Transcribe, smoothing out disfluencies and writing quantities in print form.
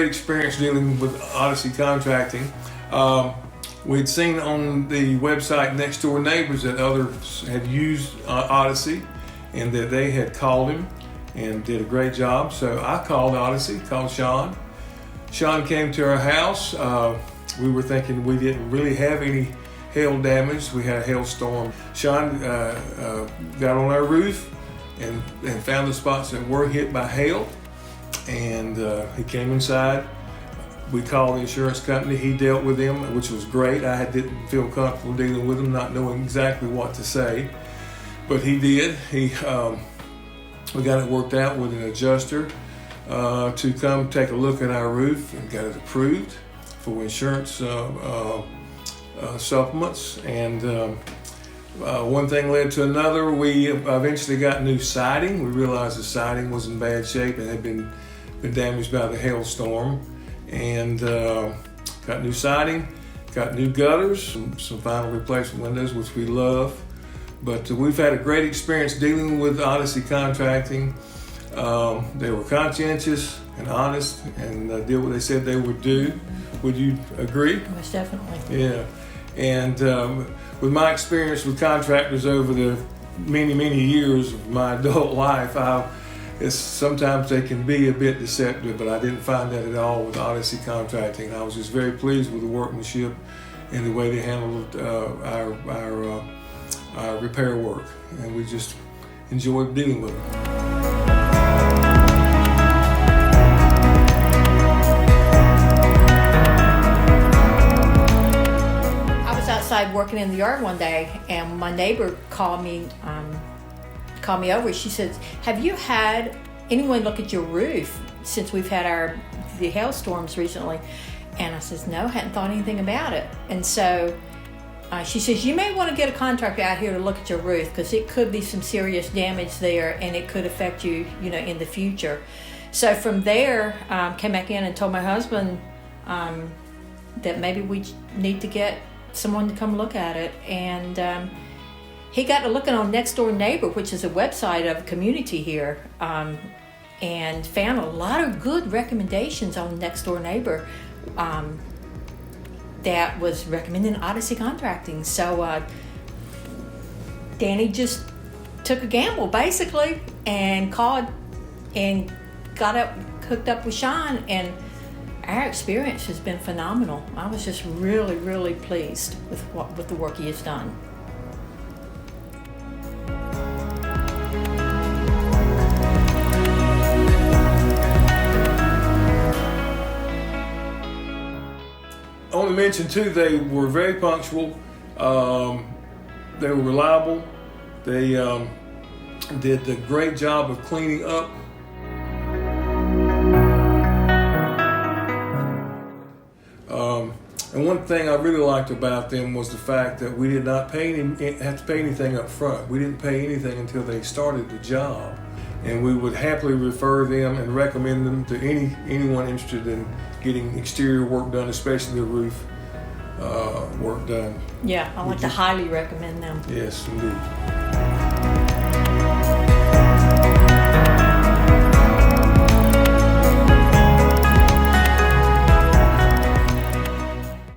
great experience dealing with Odyssey Contracting. We'd seen on the website Next Door Neighbors that others had used Odyssey and that they had called him and did a great job. So I called Odyssey, called Sean. Sean came to our house. We were thinking we didn't really have any hail damage. We had a hailstorm. Sean got on our roof and found the spots that were hit by hail. And he came inside. We called the insurance company. He dealt with them, which was great. I didn't feel comfortable dealing with him, not knowing exactly what to say, but he did. We got it worked out with an adjuster to come take a look at our roof and got it approved for insurance supplements. And one thing led to another. We eventually got new siding. We realized the siding was in bad shape and had been damaged by the hailstorm. And got new siding, got new gutters, some final replacement windows, which we love. But we've had a great experience dealing with Odyssey Contracting. They were conscientious and honest and did what they said they would do. Would you agree? Most definitely. Yeah. And with my experience with contractors over the many, many years of my adult life, sometimes they can be a bit deceptive, but I didn't find that at all with Odyssey Contracting. I was just very pleased with the workmanship and the way they handled our repair work, and we just enjoyed dealing with them. I was outside working in the yard one day, and my neighbor called me over. She said, "Have you had anyone look at your roof since we've had the hailstorms recently?" And I says, "No, hadn't thought anything about it." And so she says, "You may want to get a contractor out here to look at your roof because it could be some serious damage there and it could affect you, in the future." So from there, came back in and told my husband that maybe we need to get someone to come look at it. And he got to looking on Next Door Neighbor, which is a website of a community here, and found a lot of good recommendations on Next Door Neighbor that was recommending Odyssey Contracting. So Danny just took a gamble, basically, and called and got hooked up with Sean, and our experience has been phenomenal. I was just really, really pleased with the work he has done. I want to mention too, they were very punctual. They were reliable. They did a great job of cleaning up. And one thing I really liked about them was the fact that we did not have to pay anything up front. We didn't pay anything until they started the job. And we would happily refer them and recommend them to anyone interested in getting exterior work done, especially the roof work done. Yeah, I want to highly recommend them. Yes, indeed.